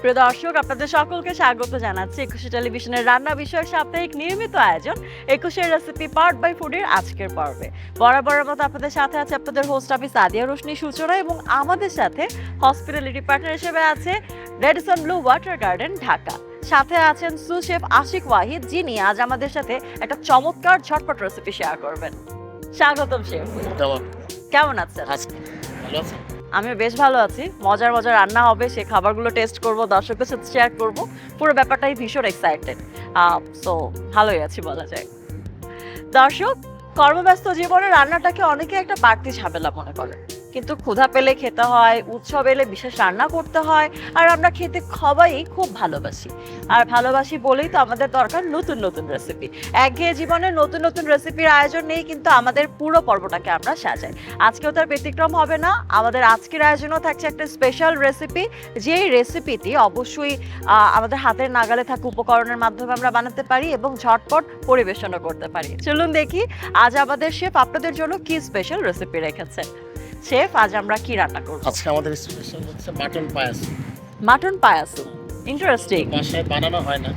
প্রিয় দর্শক, আপনাদের সকলকে স্বাগত জানাচ্ছি একুশে টেলিভিশনের রান্না বিষয়ক সাপ্তাহিক নিয়মিত আয়োজন একুশের রেসিপি পার্ট বাই ফুডের আজকের পর্বে। বরাবরের মতো আপনাদের সাথে আছে আপনাদের হোস্ট আমি সাদিয়া রোশনি সূচনা, এবং আমাদের সাথে হসপিটালিটি পার্টনার হিসেবে আছে Radisson blue water garden Dhaka. সাথে আছেন সু শেফ আশিক ওয়াহিদ, যিনি আজ আমাদের সাথে একটা চমৎকার ঝটপট রেসিপি শেয়ার করবেন। স্বাগতম শেফ। কেমন আছেন? ভালো আছেন? আমি বেশ ভালো আছি। মজার মজার রান্না হবে, সেই খাবারগুলো টেস্ট করব, দর্শকদের সাথে শেয়ার করব। পুরো ব্যাপারটাই ভীষণ এক্সাইটেড। সো ভালোই আছি বলা যায়। দর্শক, কর্মব্যস্ত জীবনে রান্নাটাকে অনেকে একটা বাড়তি ঝামেলা মনে করে, কিন্তু ক্ষুধা পেলে খেতে হয়, উৎসব এলে বিশেষ রান্না করতে হয়, আর আমরা খেতে সবাই খুব ভালোবাসি। আর ভালোবাসি বলেই তো আমাদের দরকার নতুন নতুন রেসিপি। একঘেয়ে জীবনে নতুন নতুন রেসিপির আয়োজন নেই, কিন্তু আমাদের পুরো পর্বটাকে আমরা সাজাই। আজকেও তার ব্যতিক্রম হবে না। আমাদের আজকের আয়োজনও থাকছে একটা স্পেশাল রেসিপি, যেই রেসিপিটি অবশ্যই আমাদের হাতের নাগালে থাকা উপকরণের মাধ্যমে আমরা বানাতে পারি এবং ঝটপট পরিবেশনও করতে পারি। চলুন দেখি আজ আমাদের শেফ আপনাদের জন্য কি স্পেশাল রেসিপি রেখেছে। শেফ, আজ আমরা কি রান্না করব? আজকে আমাদের স্পেশাল হচ্ছে মাটন পায়াসু। মাটন পায়াসু, ইন্টারেস্টিং। বাসায় বানানো হয় না,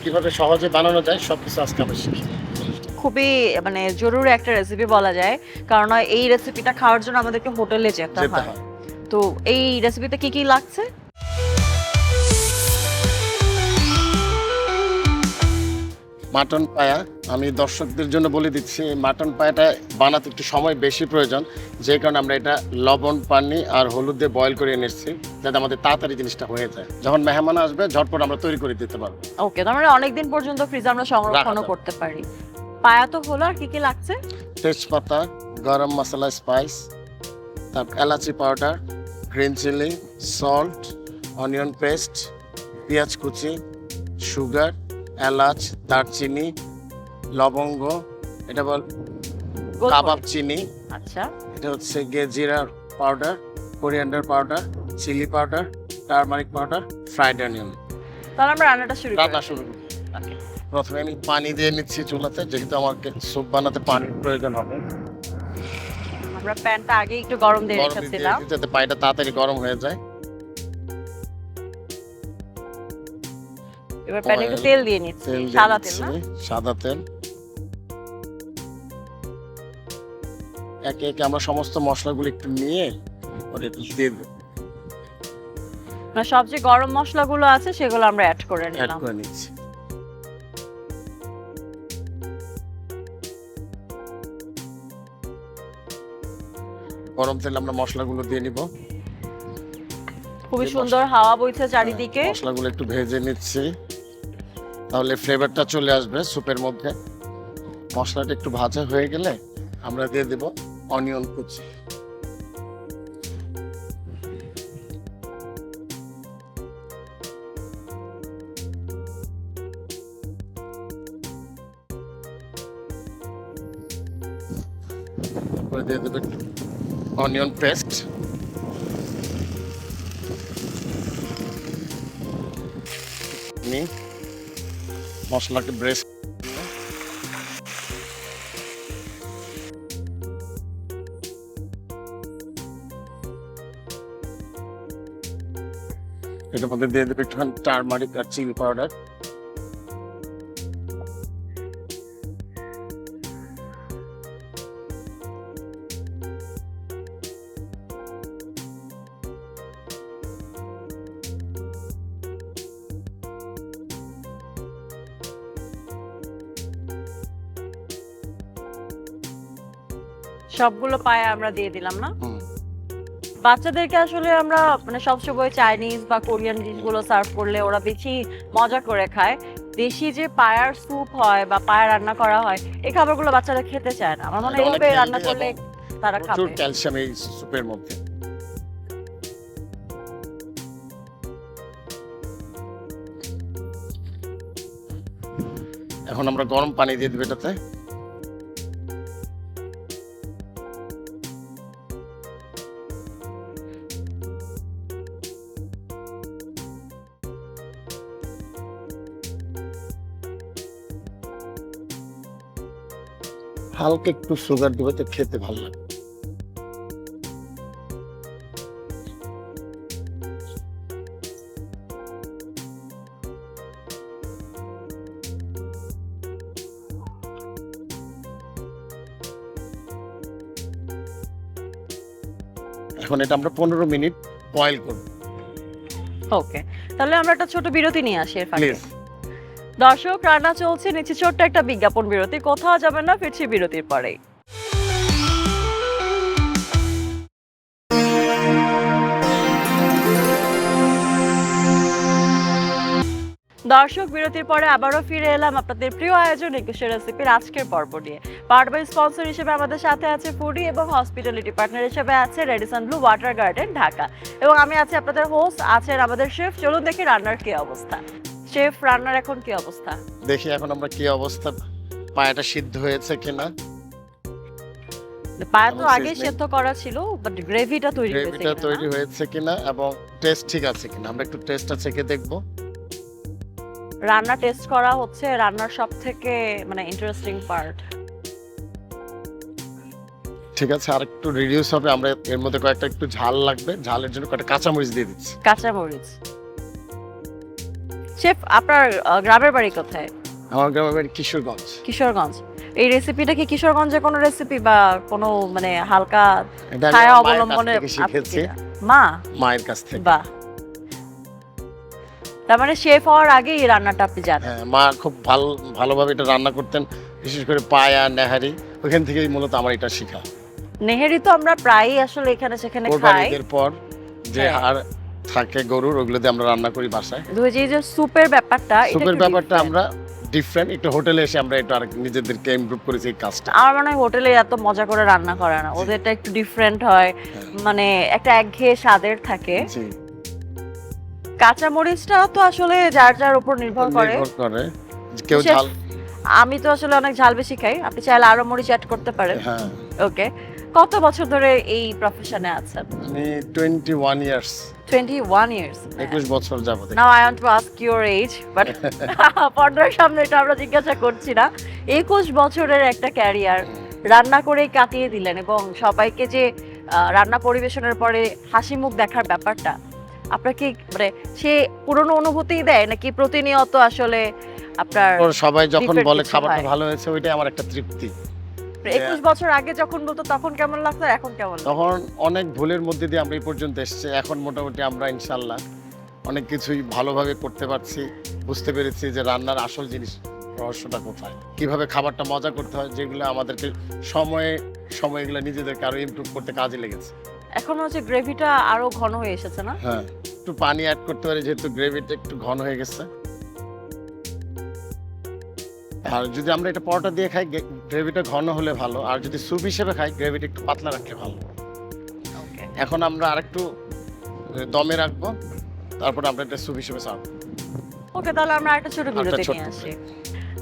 কিভাবে সহজে বানানো যায় সবকিছু আজকে আমরা শিখি। খুবই মানে জরুরি একটা রেসিপি বলা যায়, কারণ এই রেসিপিটা খাওয়ার জন্য আমাদেরকে হোটেলে যেতে হয়। তো এই রেসিপিতে কি কি লাগছে? মাটন পায়া আমি দর্শকদের জন্য বলে দিচ্ছি, মাটন পায়াটা বানাতে একটু সময় বেশি প্রয়োজন, যে কারণে আমরা এটা লবণ, পানি আর হলুদ দিয়ে বয়েল করে এনেছি, যাতে আমাদের তাড়াতাড়ি জিনিসটা হয়ে যায়। যখন মেহমান আসবে ঝটপট আমরা তৈরি করে দিতে পারবো। ওকে, তার মানে অনেকদিন পর্যন্ত ফ্রিজে আমরা সংরক্ষণও করতে পারি। পায়া তো হলো, আর কি কি লাগছে? তেজপাতা, গরম মশলা, স্পাইস, তারপর এলাচি powder, green chilli, salt, onion paste, পেঁয়াজ কুচি, সুগার, এলাচ, দারচিনি, লবঙ্গ, এটা বল কাবাব চিনি, আচ্ছা, এটা হচ্ছে গিয়ে জিরা powder, coriander powder, chilli powder, turmeric powder, fried onion. তাহলে আমরা রান্নাটা শুরু করি। ওকে, প্রথমে আমি পানি দিয়ে নিচ্ছি চুলাতে, যেহেতু আমাকে স্যুপ বানাতে পানির প্রয়োজন হবে। আমরা প্যানটা আগে একটু গরম দিয়ে রেখেছিলাম, যাতে পানিটা তাড়াতাড়ি গরম হয়ে যায়। এবার প্যানে একটু তেল দিয়ে নিচ্ছি, সাদা তেল না? সাদা তেল। একে একে আমরা সমস্ত মশলাগুলো একটু নিয়ে ওর একটু দিয়ে দেব। না, সব যে গরম মশলাগুলো আছে সেগুলো আমরা অ্যাড করে নিচ্ছি। গরম তেল আমরা মশলাগুলো দিয়ে নিব। খুবই সুন্দর হাওয়া বইছে চারিদিকে। মশলাগুলো একটু ভেজে নিচ্ছি, তাহলে ফ্লেভারটা চলে আসবে স্যুপের মধ্যে। মশলাটা একটু ভাজা হয়ে গেলে আমরা দিয়ে দেব অনিয়ন কুচি। তারপরে দিয়ে দেব অনিয়ন পেস্ট, মশলাকে ব্রেস, এটার মধ্যে দিয়ে দেবে একটু টারমারিক আর চিলি পাউডার। সবগুলো পায়া আমরা দিয়ে দিলাম না? বাচ্চাদেরকে আসলে আমরা মানে সবসময় চাইনিজ বা কোরিয়ান ডিশগুলো সার্ভ করলে ওরা বেশি মজা করে খায়। দেশি যে পায়ার স্যুপ হয় বা পায়া রান্না করা হয়, এই খাবারগুলো বাচ্চারা খেতে চায় না। আমার মনে হয় এইভাবে রান্না করলে তারা খাবে। প্রচুর ক্যালসিয়াম এই স্যুপের মধ্যে। এখন আমরা গরম পানি দিয়ে দেব এটাতে। হালকা একটু সুগার দেবে, তো খেতে ভালো লাগে। এখন এটা আমরা 15 মিনিট বয়েল করব। ওকে, তাহলে আমরা একটা ছোট বিরতি নিয়ে আসি এর ফাঁকে। প্লিজ। দর্শক, রান্না চলছে, নিচে ছোট্ট একটা বিজ্ঞাপন বিরতি, কোথাও যাবেন না, ফিরছি বিরতির পরেই। দর্শক, বিরতির পরে আবারও ফিরে এলাম আপনাদের প্রিয় আয়োজন একুশে রেসিপির আজকের পর্ব নিয়ে। পার্ট বাই স্পন্সর হিসেবে আমাদের সাথে আছে ফুডি এবং হসপিটালিটি পার্টনার হিসেবে আছে Radisson blue water garden Dhaka, এবং আমি আছি আপনাদের হোস্ট, আছেন আমাদের শেফ। চলুন দেখি রান্নার কি অবস্থা। শেফ, রান্নার এখন কি অবস্থা? দেখি এখন আমরা কি অবস্থা, পায়াটা সিদ্ধ হয়েছে কিনা। পায়া তো আগে সেদ্ধ করা ছিল, বাট গ্রেভিটা তৈরি হয়েছে কিনা এবং টেস্ট ঠিক আছে কিনা আমরা একটু টেস্টটা চেখে দেখব। রান্না টেস্ট করা হচ্ছে রান্নার সবথেকে মানে ইন্টারেস্টিং পার্ট। ঠিক আছে, আর একটু রিডিউস হবে। আমরা এর মধ্যে কয়েকটা একটু ঝাল লাগবে, ঝালের জন্য কয়েকটা কাঁচামরিচ দিয়ে দিচ্ছি। কাঁচামরিচ। শেফ, আপনার গ্রামের বাড়ি কোথায়? আমার গ্রামের বাড়ি কিশোরগঞ্জ। কিশোরগঞ্জ। এই রেসিপিটা কি কিশোরগঞ্জের কোনো রেসিপি বা কোনো মানে হালকা এটা আমি ছায়া আমার মায়ের কাছ অবলম্বনে থেকে শিখেছি। মায়ের কাছ থেকে। বাহ, তার মানে শেফ হওয়ার আগেই এই রান্নাটা আপনি জানেন? হ্যাঁ, মা খুব ভালোভাবে এটা রান্না করতেন, বিশেষ করে পায়া নেহারি, ওখান থেকেই মূলত আমার এটা শেখা। নেহেরি তো আমরা প্রায়ই আসলে এখানে সেখানে খাই। কোরবানির পর যে হ্যাঁ। হাড় থাকে গরুর, ওগুলো দিয়ে আমরা রান্না করি বাসায়। যে সুপের ব্যাপারটা, সুপের ব্যাপারটা আমরা ডিফারেন্ট, একটু হোটেলে এসে আমরা একটু আরেক নিজেদেরকে ইমপ্রুভ করেছি এই কাজটা। আমার মনে হয় হোটেলে এত মজা করে রান্না করে না, ওদেরটা একটু ডিফারেন্ট হয়, মানে একটা একঘেয়ে স্বাদের থাকে। জি। কাঁচা মরিচটা তো আসলে যার যার উপর নির্ভর করে। কেউ ঝাল, আমি তো আসলে অনেক ঝাল বেশি খাই, আপনি চাইলে আরো মরিচ অ্যাড করতে পারেন। হ্যাঁ। ওকে, কত বছর ধরে এই প্রফেশনে আছেন? আমি 21 ইয়ার্স। 21 ইয়ার্স। 21 বছর যাবত। Now I want to ask your age, but পর্দার সামনে এটা আমরা জিজ্ঞাসা করছি না। 21 বছরের একটা ক্যারিয়ার রান্না করেই কাটিয়ে দিলেন, এবং সবাইকে যে রান্না পরিবেশনের পরে হাসি মুখ দেখার ব্যাপারটা আপনার কি মানে সে পুরনো অনুভূতিই দেয়, নাকি প্রতিনিয়ত আসলে আপনার সবাই যখন different বলে কিছু খাবারটা হয়? ভালো হয়েছে, ওইটাই আমার একটা তৃপ্তি। 21 বছর আগে যখন বলতো তখন কেমন লাগতো, এখন কেমন লাগে? তখন অনেক ভুলের মধ্যে দিয়ে আমরা এই পর্যন্ত এসেছি। এখন মোটামুটি আমরা ইনশাল্লাহ অনেক কিছুই ভালোভাবে করতে পারছি, বুঝতে পেরেছি যে রান্নার আসল জিনিস রহস্যটা কোথায়, কিভাবে খাবারটা মজা করতে হয়, যেগুলো আমাদেরকে সময়ে এগুলো নিজেদেরকে আরো ইমপ্রুভ করতে কাজে লেগেছে। এখন হচ্ছে গ্রেভিটা আরো ঘন হয়ে এসেছে না? হ্যাঁ, একটু পানি অ্যাড করতে পারি যেহেতু গ্রেভিটা একটু ঘন হয়ে গেছে। আর যদি আমরা এটা পরোটা দিয়ে খাই, গ্রেভিটা ঘন হলে ভালো, আর যদি স্যুপ হিসেবে খাই, গ্রেভিটা একটু পাতলা রাখলে ভালো। ওকে, এখন আমরা আরেকটু দমে রাখবো, তারপর আমরা এটা স্যুপ হিসেবে সার্ভ। ওকে, তাহলে আমরা একটা ছোট বিরতি ছোট্ট নিয়ে আসি।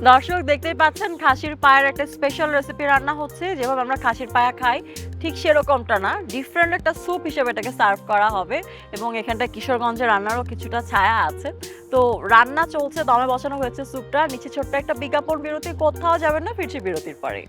দর্শক, দেখতেই পাচ্ছেন খাসির পায়ের একটা স্পেশাল রেসিপি রান্না হচ্ছে। যেভাবে আমরা খাসির পায়া খাই ঠিক সেরকমটা না, ডিফারেন্ট একটা স্যুপ হিসেবে এটাকে সার্ভ করা হবে, এবং এখানটা কিশোরগঞ্জের রান্নারও কিছুটা ছায়া আছে। তো রান্না চলছে, দমে বসানো হয়েছে স্যুপটা, নিচে ছোট্ট একটা বিজ্ঞাপন বিরতি, কোথাও যাবেন না, ফিরছি বিরতির পরে।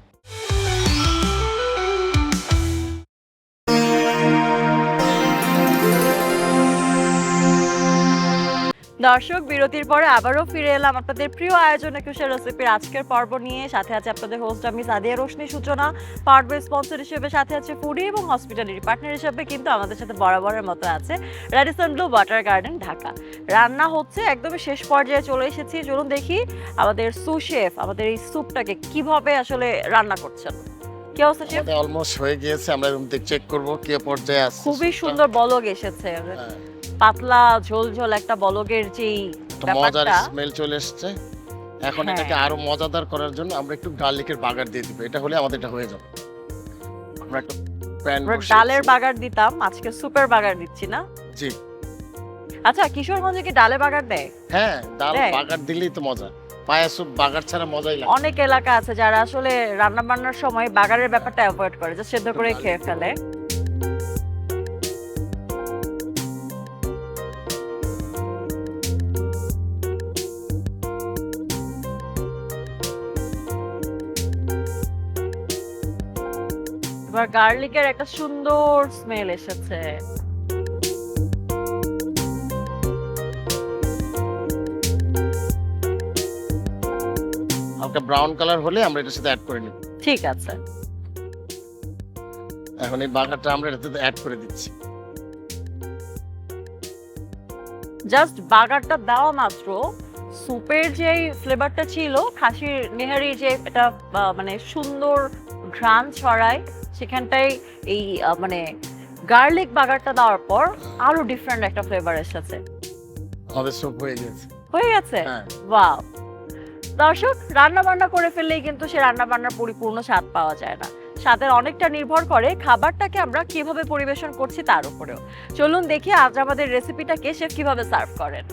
দর্শক, বিরতির পরে আবারও ফিরে এলাম আপনাদের প্রিয় আয়োজন একুশে রেসিপির আজকের পর্ব নিয়ে। সাথে আছে আপনাদের হোস্ট আমি সাদিয়া রোশনি সূচনা। পার্ট বাই স্পন্সর হিসেবে সাথে আছে ফুডি, এবং হসপিটালিটি পার্টনার হিসেবে কিন্তু আমাদের সাথে বরাবরের মতো আছে Radisson blue water garden Dhaka. রান্না হচ্ছে, একদমই শেষ পর্যায়ে চলে এসেছি। চলুন দেখি আমাদের সুশেফ আমাদের এই স্যুপটাকে কিভাবে আসলে রান্না করছেন। কি অবস্থা শেফ? অলমোস্ট হয়ে গিয়েছে, আমরা চেক করব কি পর্যায়ে আছে। খুবই সুন্দর বলক এসেছে, পাতলা ঝোল একটা বলগের যেই মজার ব্যাপারটা, স্মেল চলে এসেছে। এখন হ্যাঁ। এটাকে আরো মজাদার করার জন্য আমরা একটু গার্লিকের বাগার দিয়ে দিব, এটা হলে আমাদের এটা হয়ে যাবে। আমরা একটা প্যান আমরা ডালের বাগার দিতাম, আজকে সুপের বাগার দিচ্ছি না? জি। আচ্ছা, কিশোরগঞ্জে কি ডালে বাগার দেয়? হ্যাঁ, ডাল দেয়? বাগার দিলেই তো মজা। পায়া স্যুপ বাগার ছাড়া মজাই লাগে। অনেক এলাকা আছে যারা আসলে রান্না বান্নার সময় বাগারের ব্যাপারটা অ্যাভয়েড করে, জাস্ট সেদ্ধ করে খেয়ে ফেলে। এবার গার্লিকের একটা সুন্দর স্মেল এসেছে। হালকা ব্রাউন কালার হলে আমরা এটার সাথে অ্যাড করে নিব। ঠিক আছে। এখন এই বাগারটা আমরা এটাতে অ্যাড করে দিচ্ছি। জাস্ট বাগারটা দেওয়া মাত্র স্যুপের যে ফ্লেভারটা ছিল, খাসির নেহারি যে এটা মানে সুন্দর ঘ্রাণ ছড়ায়, সেখানটায় এই মানে গার্লিক বাগারটা দেওয়ার পর আরো ডিফারেন্ট একটা ফ্লেভার এসেছে। আমাদের স্যুপ হয়ে গেছে। হয়ে গেছে? হ্যাঁ। ওয়াও! দর্শক, রান্না বান্না করে ফেললেই কিন্তু সে রান্না বান্নার পরিপূর্ণ স্বাদ পাওয়া যায় না। স্বাদের অনেকটা নির্ভর করে খাবারটাকে আমরা কিভাবে পরিবেশন করছি তার উপরেও। চলুন দেখি আজ আমাদের রেসিপিটাকে শেফ কিভাবে সার্ভ করেন।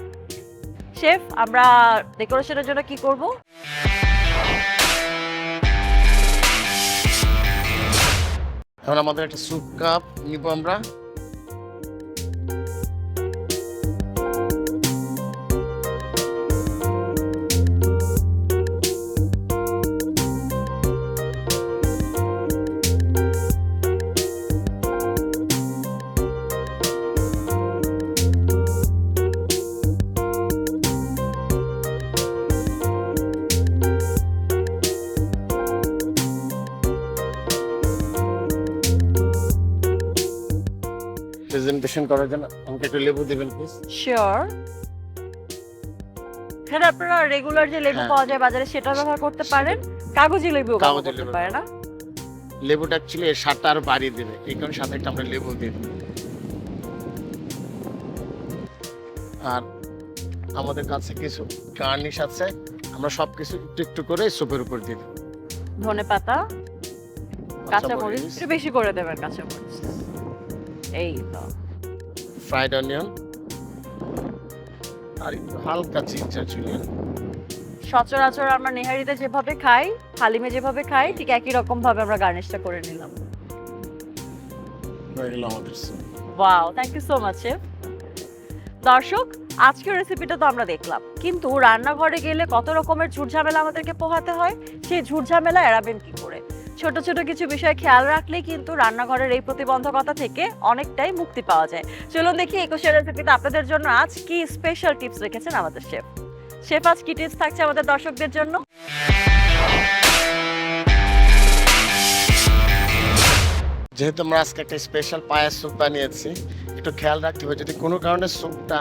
শেফ, আমরা ডেকোরেশনের জন্য কি করব? এখন আমাদের একটা স্যুপ কাপ নিব আমরা। প্রেজেন্টেশন করার জন্য আমাকে একটু লেবু দিবেন প্লিজ। শিওর। হ্যাঁ, আপনারা রেগুলার যে লেবু পাওয়া যায় বাজারে সেটা ব্যবহার করতে পারেন, কাগজি লেবু ব্যবহার করতে পারেন না। লেবুটা অ্যাকচুয়ালি এর স্বাদটা আরো বাড়িয়ে দেবে, এই কারণে সাথে একটা আমরা লেবু দিই। আর আমাদের কাছে কিছু গার্নিশ আছে, আমরা সবকিছু একটু একটু করে স্যুপের উপর দিই। ধনেপাতা, কাঁচামরিচ একটু বেশি করে দেবেন, কাঁচামরিচ। এই তো ফ্রাইড অনিয়ন আর একটু হালকা জিঞ্জার জুলিয়ান। সচরাচর আমরা নেহারিতে যেভাবে খাই, হালিমে যেভাবে খাই, ঠিক একই রকম ভাবে আমরা গার্নিশটা করে নিলাম। হয়ে গেল আমাদের soup. Wow, thank you so much chef. দর্শক, আজকের রেসিপিটা তো আমরা দেখলাম, কিন্তু রান্নাঘরে গেলে কত রকমের ঝুটঝামেলা আমাদেরকে পোহাতে হয়, সেই ঝুটঝামেলা এড়াবেন কি করে? ছোট ছোট কিছু বিষয় খেয়াল রাখলেই কিন্তু রান্নাঘরের এই প্রতিবন্ধকতা থেকে অনেকটাই মুক্তি পাওয়া যায়। চলুন দেখি একুশের রেসিপিতে আপনাদের জন্য আজ কি স্পেশাল টিপস রেখেছেন আমাদের শেফ। শেফ, আজ কি টিপস থাকছে আমাদের দর্শকদের জন্য? যেহেতু আমরা আজকে একটা স্পেশাল পায়ের স্যুপ বানিয়েছি, একটু খেয়াল রাখতে হবে যদি কোনো কারণে স্যুপটা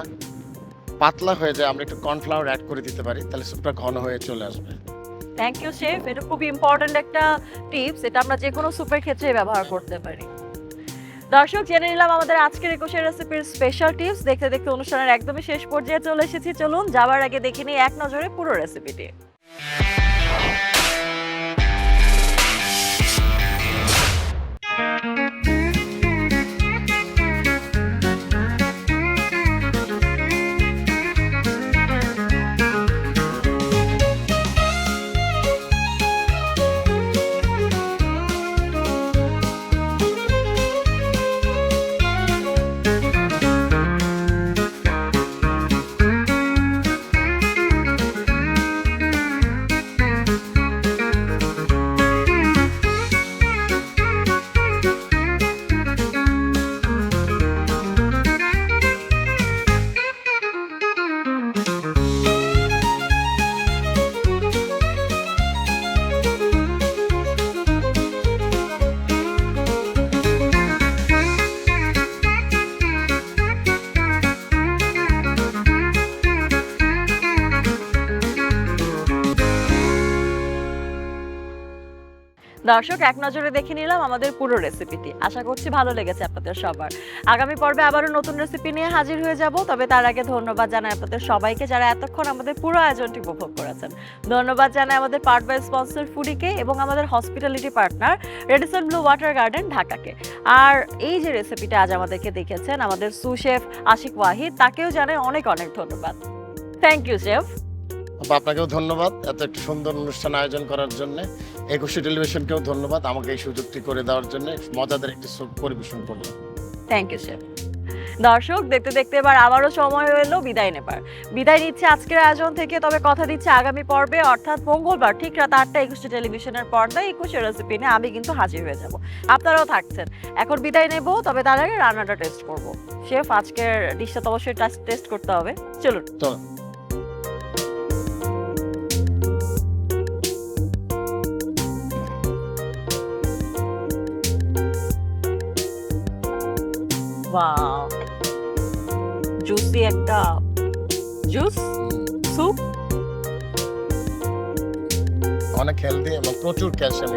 পাতলা হয়ে যায় আমরা একটু কর্নফ্লাওয়ার অ্যাড করে দিতে পারি, তাহলে স্যুপটা ঘন হয়ে চলে আসবে। থ্যাংক ইউ শেফ, এটা খুব ইম্পর্ট্যান্ট একটা টিপস, এটা আমরা যে কোনো স্যুপের ক্ষেত্রে ব্যবহার করতে পারি। দর্শক, জেনে নিলাম আমাদের আজকের একুশের রেসিপির স্পেশাল টিপস। দেখতে দেখতে অনুষ্ঠানের একদমই শেষ পর্যায়ে চলে এসেছি। চলুন যাওয়ার আগে দেখে নিই এক নজরে পুরো রেসিপিটি। দর্শক, এক নজরে দেখে নিলাম আমাদের পুরো রেসিপিটি। আশা করছি ভালো লেগেছে আপনাদের সবার। আগামী পর্বে আবারও নতুন রেসিপি নিয়ে হাজির হয়ে যাব, তবে তার আগে ধন্যবাদ জানাই আপনাদের সবাইকে যারা এতক্ষণ আমাদের পুরো আয়োজনটি উপভোগ করেছেন। ধন্যবাদ জানাই আমাদের পার্ট বাই স্পন্সর ফুডিকে এবং আমাদের hospitality partner Radisson blue water garden ঢাকাকে। আর এই যে রেসিপিটা আজ আমাদেরকে দেখেছেন আমাদের সুশেফ আশিক ওয়াহিদ, তাকেও জানাই অনেক অনেক ধন্যবাদ। Thank you chef. আপনাকেও ধন্যবাদ এত একটা সুন্দর অনুষ্ঠান আয়োজন করার জন্য। একুশে টেলিভিশনকেও ধন্যবাদ আমাকে এই সুযোগটি করে দেওয়ার জন্য, মজাদার একটি স্যুপ পরিবেশন করলাম। Thank you chef. দর্শক, দেখতে দেখতে এবার আবারও সময় হয়ে এলো বিদায় নেবার। বিদায় নিচ্ছে আজকের আয়োজন থেকে, তবে কথা দিচ্ছে আগামী পর্বে অর্থাৎ মঙ্গলবার ঠিক রাত 8টায় একুশে টেলিভিশনের পর্দায় একুশে রেসিপি নিয়ে আমি কিন্তু হাজির হয়ে যাব। আপনারাও থাকছেন। এখন বিদায় নেব, তবে তার আগে রান্নাটা টেস্ট করব। শেফ, আজকের ডিশটা তো অবশ্যই টেস্ট করতে হবে। চলুন। ওয়াও, জুসি একটা জুস স্যুপ। অনেক হেলদি এবং প্রচুর ক্যালসিয়াম